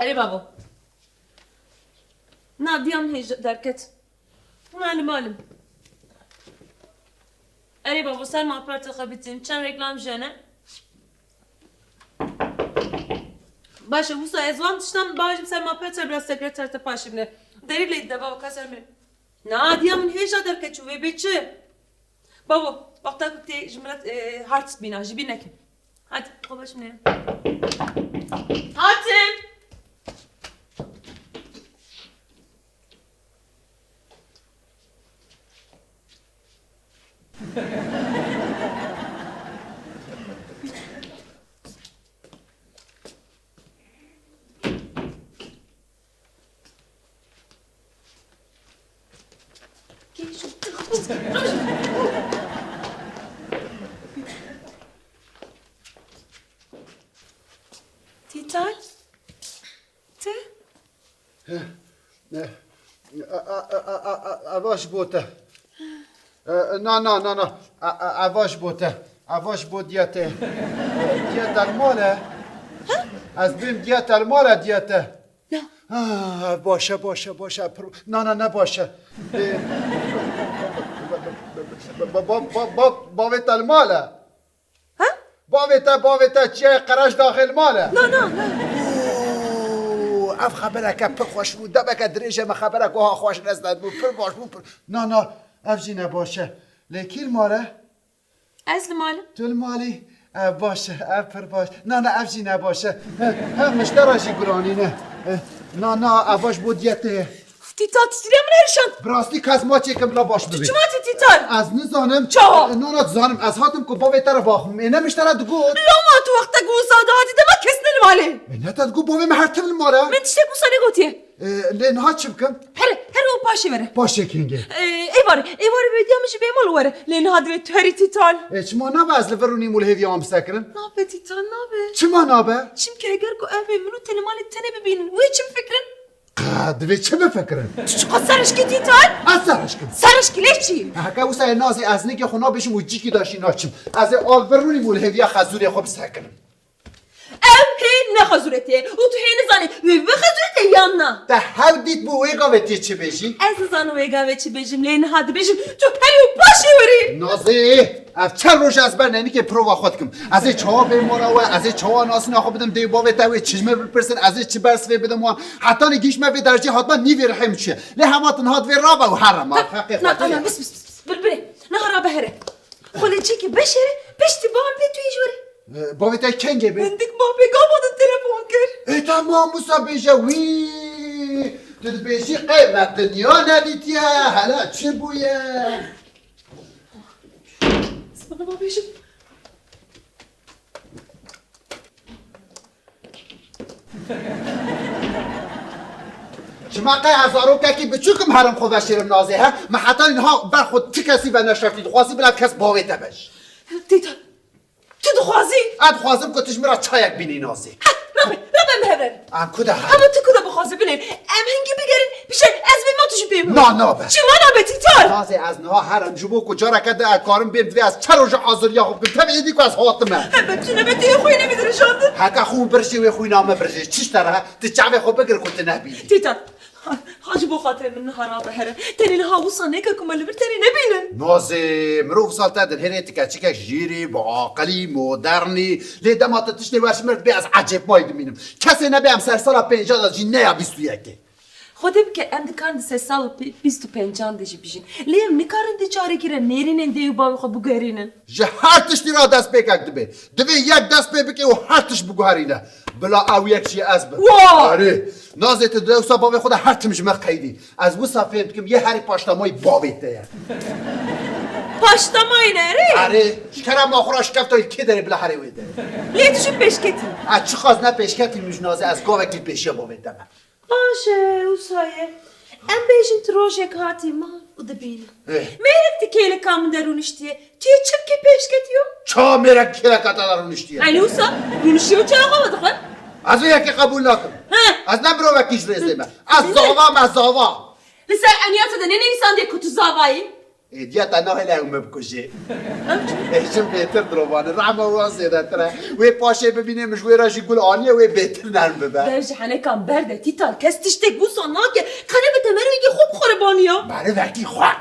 اری بابا نادیام هیچ درکت معلوم اری بابا سر ماپرات خبیتیم چند رکلام جنه باشه وسا ازوان تشتم باجم سر ماپرات بلا سکرتر تپاشیم نه دریب لیده بابا کسر میرم نادیام هیچ درکت شوی بیچه بابا وقتا کتی جملت هارتست بینا جبی نکن hadi babacım ne? Hatim! Gel şu Titan? Te? Avaş bote. نه عواش بود دیته دیت الماله از بیم دیت الماله دیته نه باشه نه باشه باویت الماله ها؟ باویت چیه قرش داخل ماله نه اف خبره که پر خوش بود دبه که دریجه ما خبره که ها خوش نزدد بود پر باش بود نه اف جی نباشه لیکیل ماله اصل مال تول مالی باشه اف پر باش نه اف جی نباشه هم مشتراشی گرانی نه افاش بود دیته Titan titriye mi nerişan? براستی کس ما چیکم لا باش ببین Çuma Titan? از نزانم چه؟ نه زانم از هاتم که باوی طرف آخم اینه مشتره دگو Lama tu vakta gusada hadi deme kesneli mali. اینه تا دگو باوی مهرتم الماره Men tiştek gusane gotiye. لین ها چی بکم Her o paşa vere. باشه کنگه Evar bediyamış bemal vere. Len hadi ve töri Titan. چما نبه از لورونی مول هیوی آم سکرن Nabe Titan nabe? چما نبه Şimdi eğer ko ev minu telemali tene bebinin. Ve çim fikrin? قدوی چه بفکرن Çuqa sarışki Titan? از سرش کن Sarışki leçi. هکه او سای نازی از نیک خونا بشم و جیکی داشتی ناچم از آل ورونی مول هیوی خزوری خوب سکرن Ev he ne hazureti. Utu he ne zani. Ve hazureti yanna. ده هاو دیت بو وی قاوتی چه بشی Ez zanı ve gaveçi bejim. Len hadi bejim. Tu her o paşa vere. نازی اف چند روش از بر نمی که پرو خود کم از چها به مورا و از چها ناس نخو بدم دی باوی تا چشمه بپرسن از چی برس و بدم و حتی نگیش ما به درجه حتما نیوی رحم چه له هماتن هات وی رابا و حرام نه بس بلبله نه هرا بهره خلی چی که بشره پشتی با هم توی جوری باوی تا کنگه به بندک با پیغام تلفن کرد تمام موسا بیجا وی تو بیشی قیمت دنیا ندیدی حالا چه بویه اسمعنا ما بيجي شما قی هزارو که بچوکم هرم خود شیرم نازه ها ما حتی اینها بر خود تی کسی و نشرفید خواستی بلد کس باوی تبش تيتا تدخوازي اد خوازم که تش مرا چایک بینی نازه ربم مهرن ام کده ها اما تو کدا بخوازي بینیم ام هنگی بگرین بیشه از بیم ما توشو بیم نه به چی ما نابه تیتا نازه از نها هرم جبو کجا رکده کارم بیم دوی از چه روژه آزریا خوب کم تبعیدی که از حاطمه بتونه بتی خوی نمیدونه شانده هکا خوب برشی و خوی نامه برشی چیش تره تی چعوه خوب بگر کنت نبینی تيتا حاج بو خاطر من نهار بهره تاني نها وصل نيكا كما اللي تاني نبينا نازه مروف سالتا دن هريتي كاتشيكا جيري بعقلي مودرني ليه دمات تشتي واش مرد بي از عجب مايد مينم كسي نبي ام سرسالا پنجا دا جي نيا بيستو يكي خودم که اندکان سه سال 25 دیشی بیشین لیم نکارن دی چاری کیره نیرینن دیو باوی خو بگرینن جه هر تشتي را دست بيكاك دبي دوي يك دست بي بكي و هر تش بگوهرينه بلا او یک چی از بر آره نازه تدوسا باوی خود هر تمش مقیدی از بو صفیم کم یه هری پاشتامای باویته پاشتامای نره آره شکرم آخراش کفتای که داره بلا هری ویده لیتشو پشکتی از چی خواست نه پشکتی میش نازه از گاوکی پیشی باویته باشه اوسایه ام بیشین تروشه کاتی ما o da benim. Meyrek tekeyle kamın derun iştiye. Tiye çipke peşketiyor. Ça merak kere katalarun iştiye. Yani olsa yunuşuyor çağıramadık lan. Az o yaki kabul nakım. Az ne bro vakiş rezleme. Az zava. Lise aniyatı da ne insan diye kutu zavayı. دیا تنها هلا هم بکشه ایشم بهتر دروانه رحمه واسه دتره و پاشه ببینه مشوی راشی گل آنیه و بهتر نرم ببر درجه حنه کام برده تیتال کس تشته گوسا ناکه خانه به تمره میگه خوب خوره بانیا برای وقتی خواه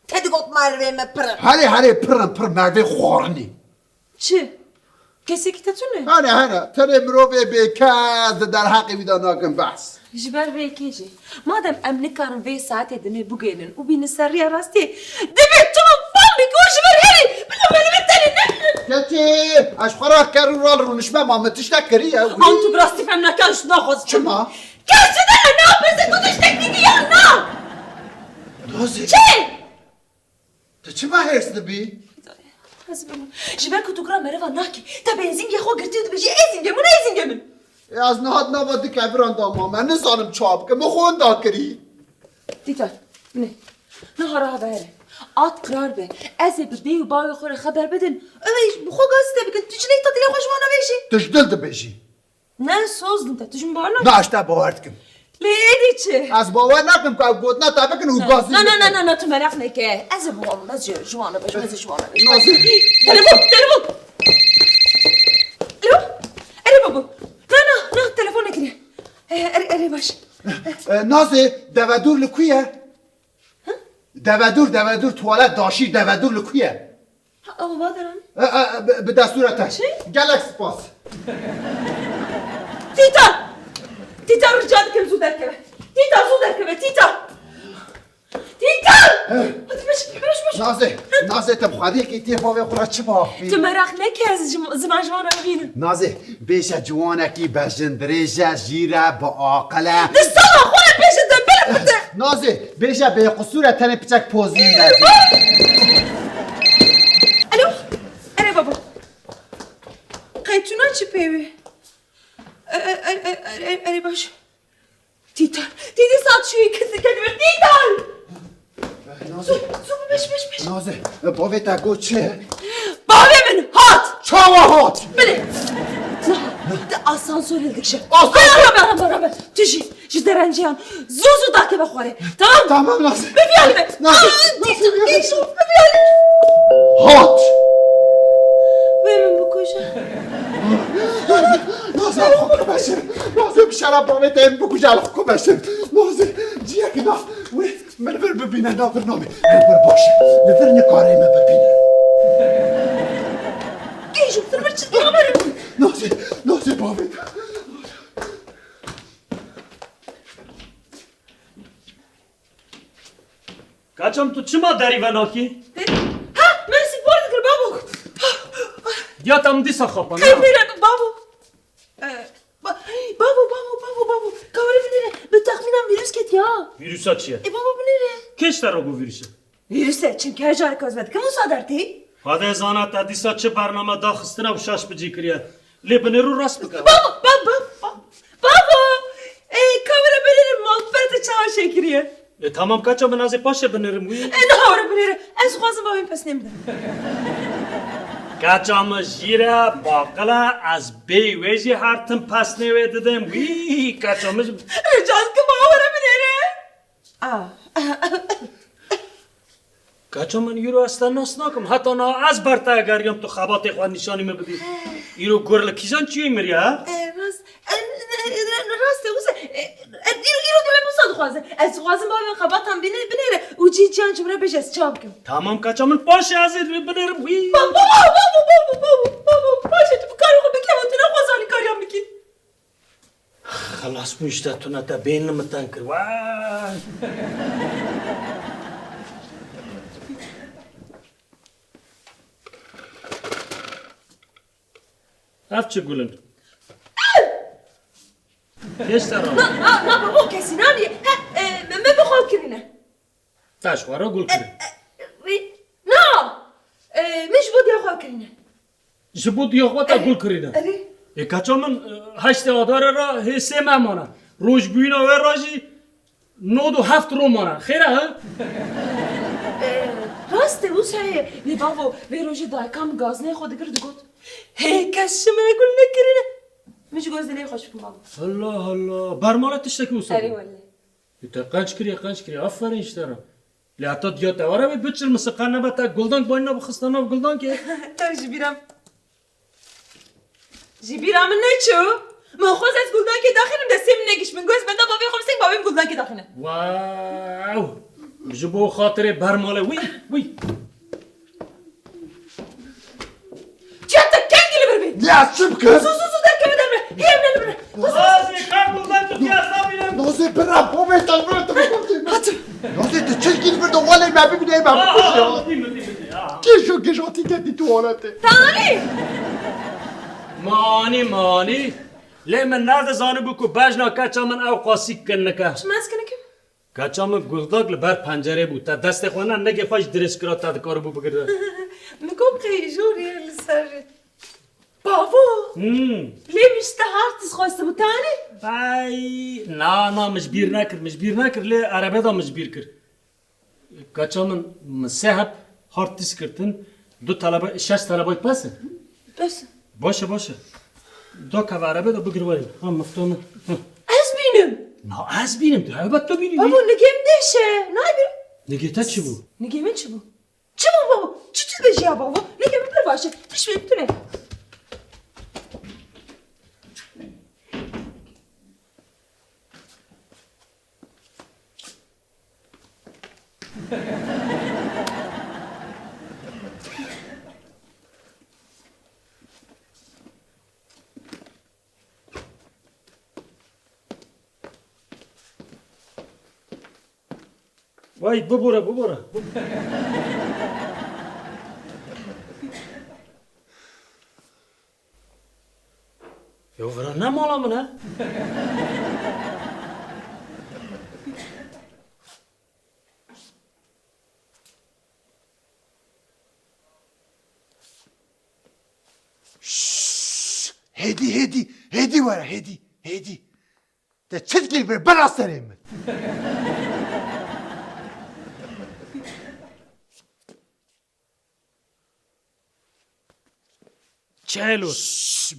تدی گفت مروه مپره هره پرم پر مرده خورنی چه؟ کسی که تتونه؟ هره تره مروه بکز در حقی بیدا ناکن بس جبر وی کیجی مادم ام نکارم وی ساعت دنه بگیرن و بین سریا راستی دبی تو فهم میگو جبر هری بلا بلا بتنی نه کتی اشخورا کرو رال رو نشمه مامتش نکری آنتو براستی فهم نکنش نخواست چما؟ کسی داره نه بزه تو دشتک دیگه یا نه نازی چه؟ تو چما هرس دبی؟ جبر که تو گرام مروه ناکی تا بنزینگی خو گرتی و تو بجی ایزینگه من ایزینگه من از نهاد نبادی که بران داما من نزانم چاب که مخون دا کری تیتار نه هرا بره آت قرار به از ببی و باوی خوره خبر بدن اویش بخو گازده بکن تو چه نیتا دیلی خوش مانا بیشی تش دل دبیشی نه سوز نتا تو جون بانا نه اشتا باورد کم لیدی چه از باور نکم که گوت نه تا بکن او گازی نه تو مرف نکه از بوام از جوانا بیش از جوانا بیش نازی تلفون الو اری بابو نه تلفون نکنه اری باش نازی دوادور لکویه دوادور توالت داشی دوادور لکویه آقا بادران به دستورتش چی؟ گلکس پاس تیتا رجال کم زود درکبه تیتا هدی باش نازی تبخواهی که تی باوی خورا چه باقی تو مرخ نکه از زمان جوانا ببینم نازی بیشه جوانکی بجندریجه جیره با آقله دستانا خواه پیش دنبال بده نازی بیشه به قصور تن پیچک پوزی ندی الو اره بابا قیتونا چی پیوی اره باش تیتار دیدی ساعت شویی کسی کدیمه تیتار نازی بش نازی باوی تا گو چه؟ باوی من هات چاوا هات بله نه آسانسور هلدکشه آسانسور برام جی درنجیان زوزو داکه بخوره تمام نازی ببیالی نازی ببیالی هات من بکشه نازی الخو بشه نازی بشرب باوی تا این بکشه الخو بشه نازی جیه که نه من بر ببینه نابر نامه من بر باشه نفر نکاره من ببینه گیشو تر چه دیگه نازی باوی کچم تو چما داری و ناکی؟ ها مرسی بورد کر بابو یا تم دیسا خوابم خیلی بیره بابو بابو کاری بنیره به تخمینم ویروس کت یا ویروسا چیه؟ ای بابا بنیره کش در رو ویروسه؟ ویروسه چون که هر کازمت که مصادرتی خدا زانه تا دیسا چه برنامه داخستنه و شاش بجی کریه لیبنه رو راست بکن بابو کامرا بنیره مغفرت چه شکریه تمام کچم به نازی پاشه بنرم وی نه هارا بنیره از خوازم با این پس نمیدم کچم جیره باقلا از بی ویجی هرتم پس نوی دادم وی کچم رجال که باورا بنیره کچم من یورو اصلا ناس ناکم حتی نا از برتا اگریم تو خبات خواه نشانی میبدی ایرو گرل کیزان چیه میری ها؟ راسته اوزه ایرو دلم مصاد خوازه از خوازم با من خباتم بنیره او جی جان جمره بش از چاب کم تمام کچم من پاشه از بنرم وی بابا باشه تو کاری خود بکنم تو نخوازانی کاریم میکی خلاص مشتا تو نتا بین متن کر وای اف چه گلن کش ترا نه بابا کسی نمیه من بخوام کرینه تشوارا گل کرد نه مش بود یا خواه کرینه جبود یا خواتا گل کردن کچا من هشت آدار را حسه ممانه روش بوینا و راجی 9 و 7 رو مانه خیره ها؟ راسته او سایه لی بابا وی روژی دایکام گازنه خود گرد گود هی کس شمه گل نکرینه میشه گاز دلی خوش بکن بابا الله برمانه تشتکی او اری ساده ولی تا قنچ کری آفرین اشترم لیاتا دیا دواره بید بچر مسقر نبتا گلدان باید نبخستانا و گلدان که تا جبیرم جبیرم نچو من خوز از گلدان که داخلم دستیم نگیش من گوز بنده باوی خب سنگ باویم گلدان که داخله واو جبو خاطر برماله وی چه تا کنگلی بربی نه چی بکن؟ سو در که بدم ره هیم نلبره نازی کار گلدان تو کیاستا بینم نازه برم بابه تلبرم تو بکنم نازه تو چه گیری برده واله من ببینه من بکشه کشو کشاتی کردی تو حالته تانی مانی لی من نرد زانه بکو بجنا کچا من او قاسی کن نکه چه ماز کنه که کچا من گلداگ لبر پنجره بود تا دست خوانه نگه خوش درس کرا تا کارو بو بگرده میگم خیجوری لسر بابو لی بیشتر هارتس خواسته بود تانی بای نه مجبیر نکر لی عربه دا مجبیر کر کچا من مسیحب هارتس کردن 6 طلبای پسه بس باشه دو که عربه دا بگرواریم هم مفتونه از بینم نه از بینم تو البته تو بینی بابا نگیم دشه نه بینم نگه تا چی بود؟ نگیم چی بود بابا چی دشی یا بابا نگیم بر باشه پیش بتونه وای ببوره یو ورا نمالا منه هدی وره هدی ده چت گیری بر براستریم من چهلو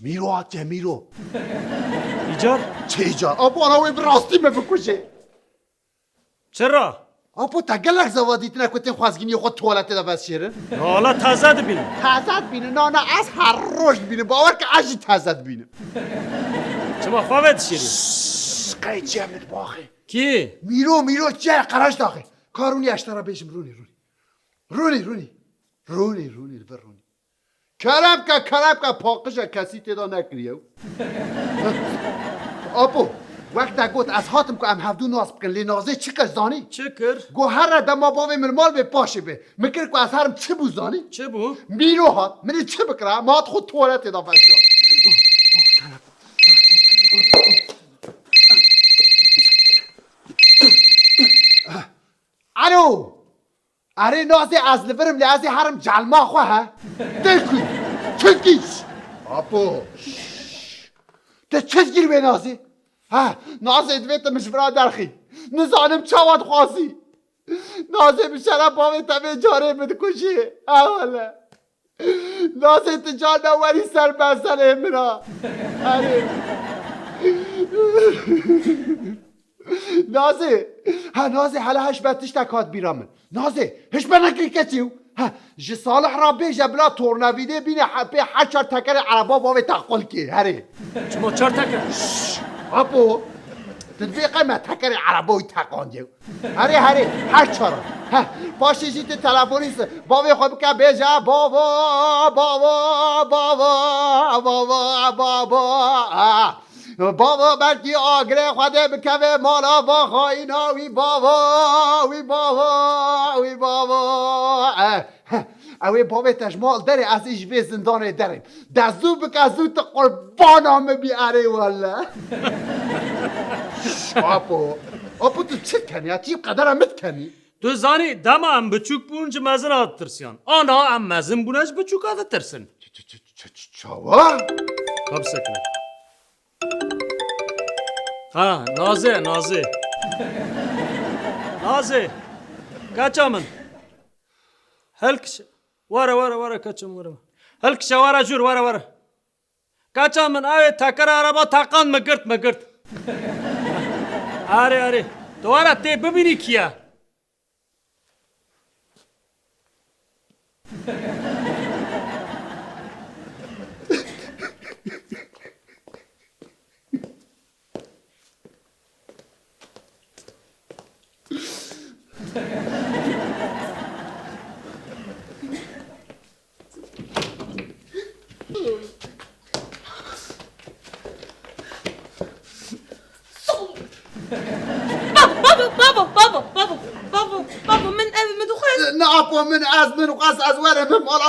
میرو آتیه میرو ایجار چه ایجار آبو آناوی براستی من بکشه چرا؟ آبو تا گلک زوادیت نکوتین خوازگینی خود توالته دا بس شیرن حالا تازه بینم تازد بینه نه از هر روش بینه باور که عجی تازد بینه چما خوابت شیری؟ قید جمعت باخه کی؟ میرو چه قراش داخه کارونی اشترا بیشم رونی کرم که پاقش کسی تدا نکریو آبو وقت گوت از هاتم که ام هفدو ناس بکن لی نازه چی کش زانی؟ چه کر؟ گو هر را دما باوی مرمال به پاشه به مکر که از هرم چه بو زانی؟ چه بو؟ میرو هات منی چه بکرم مات خود توالت دا فشار الو اره نازه از لورم لیازی هرم جلما خواه ها دلکوی چنگیش آبو ده چنگیر به نازه ها نازه دویت مشورا درخی نزانم چواد خواستی نازه بشرم باوی تبه جاره بدکشه اولا نازه تجار نواری سر بسر امرا اره نازه حالا هش بتش تکات بیرامن نازه هش بنکری کتیو جی صالح را بیجه بلا تورنویده بینه به هر چار تکر عربا باوی تقل که هره چما 4 تکر؟ آبو تدبی قیمه تکر عرباوی تقان دیو هره هر چارا پاشی جیت تلفونیست باوی خوب که بیجه بابا بلکی آگره خوده بکوه مالا با خواهینا وی بابا اوی بابا تجمال داره از ایش به زندانه داره دزو بکه زو تا قربان همه بیاره والا آپو تو چه کنی؟ اتیب قدر همت کنی؟ تو زانی دما ام بچوک بون چه مزن آد ترسیان آنا ام مزن بونش بچوک آد ترسن چاوا؟ خب سکنه ها نازه کچا من هلکش واره کچا واره هلکش واره جور واره کچا من اوه تکر عربا تاقان مگرد آره دواره تی ببینی کیا بابا من evime دخل نه آپو من از من قصد از ورم مالا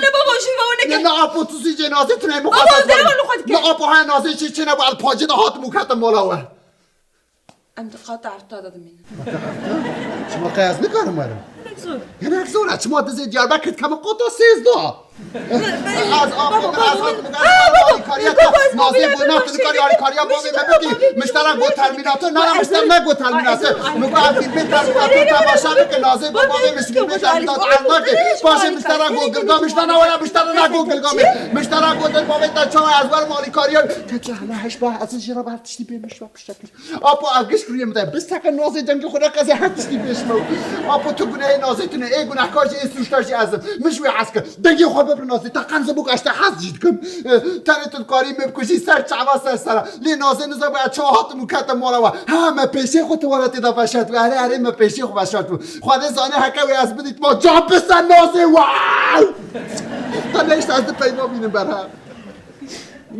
نه بابا شوی بابا نگه نه آپو تو سی جنازه تونه بابا مقصد دلم لخوت نه آپو های نازه چی نه بعد پاجد هات موکت مالا ام قاطع دادم من شما قیاس میکنم ورم نگذار یعنی اکسونه شما دزی دیاربکر کم قطع 13 از آپو من از هات موکت کاریات نازه بود نه تو کاری کاریا بابی بگی مشترک بود ترمیناتور نه مشترک نگو ترمیناتور میگو فیلم ترمیناتور تماشا میکنه نازه بابی فیلم ترمیناتور که باشه مشترک گوگل مشترک نه مشترک نه گوگل مشترک بود بابی تا چه از ور مالی کاریا که حالا هش با از جرا برتشتی بمیش و بشتکی آپو اگش کریه مده بس تک نازه جنگ خدا قضیه هتشتی بشمو آپو تو گناه نازه تونه ای گناهکار چه استوشتاش ازم مشوی عسکر دگی خو ببر نازه تا قنز بوک اشته حز جید کم تنتون کاری مبکشی سر چوا سر لی نازه نزا باید چاهات موکت مولا و همه پیشه خود توالت دا باشد و هره ما پیشه خود باشد خواده زانه حکوی از بدید ما جا بسن نازه واو تا نشت از پیما بینم برها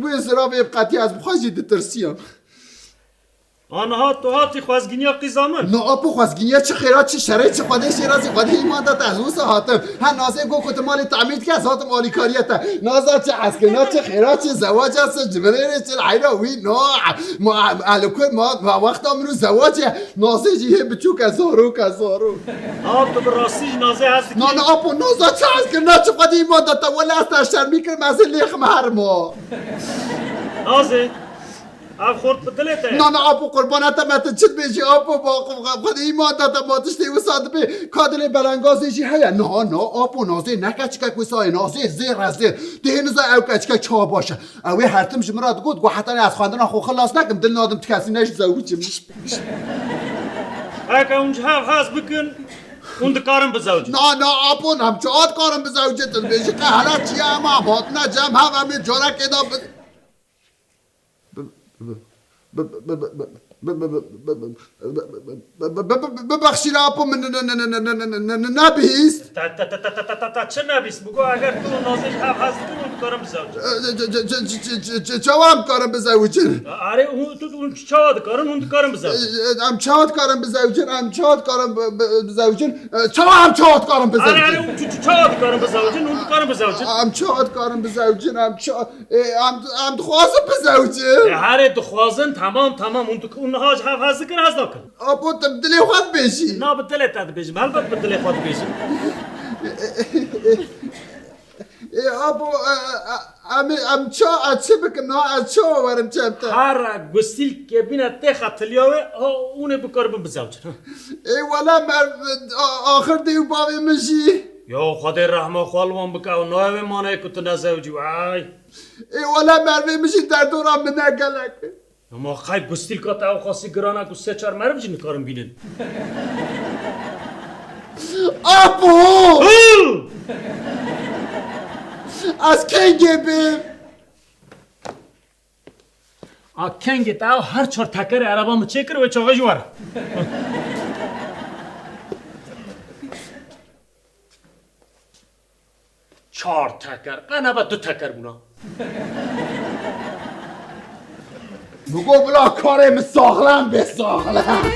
بوی زرا به قطعی از بخواهی ترسیم آنها تو هاتی خوازگینی قیزامن نه آپو خوازگینی چه خیرات چه شرایط چه خواده شیرازی خواده ایمان داد از اوس هاتم ها نازه گو کت مالی تعمید که از هاتم آلی کاریتا نازه چه اسکنا چه خیرات چه زواج هست جبریر چه حیرا وی نه ما الکوی ما وقت آمینو زواجه نازه جیه بچوک از زارو آب تو براستی نازه هستی نه آپو نازه چه اسکنا چه خواده ایمان داد تا ولی از تشتر میکرم از لیخ مهرما نازه آب خورد به دلته نه آپو قربانت مت چت بیجی آپو با خود ایمان دادا ماتش دیو ساده به کادل بلنگازی جی هیا نه آپو نازه نکچ که کوسای نازه زیر از زیر دهنزا او کچ که چا باشه او هرتم جمرات گفت گو حتی از خواندن خو خلاص نکم دل نادم تکسی نش زوجم اگه اونجا هاز بکن اون دکارم بزوج نه آپو نم چاد کارم بزوجت بیجی که حالا چی اما بات نه جم هم می جورا کدا ببخشید آپو من نبیست چه نبیست بگو اگر تو نازه هاز بکن اون دکارم بزوج چوام کارم بزوجن آره اون چا دکارم اون دکارم بزوج ام چاد کارم بزوجن چوام چاد کارم بزوجن آره اون چا دکارم بزوجن اون دکارم بزوجن ام چاد کارم بزوجن ام خوازم بزوجن هر دخوازن تمام اون هاج هاز کن هاز نکن آپو تم دلی خود بیشی نه به دلت داد بیشم البته به دل خود بیشم آپو ام چا چه بکن نه از چا ورم چمتا هر گستیل که بینه تخت لیاوه اونه بکارم بزوج ای والا مر آخر دیو باوی مشی یا خدا رحمه خالوان بکاو نوه مانه کت نزوجی وای ای والا مروی مشی در دوران من نگلک اما خیلی گستیل که تا خاصی گرانه که 3-4 مرد جن کارم بینن آپو از کی گبه کنگی تا هر 4 تکر عربام چکر و چاقه جوار 4 تکر قنه با 2 تکر بونا بگو بلا کارم ساغلم به ساغلم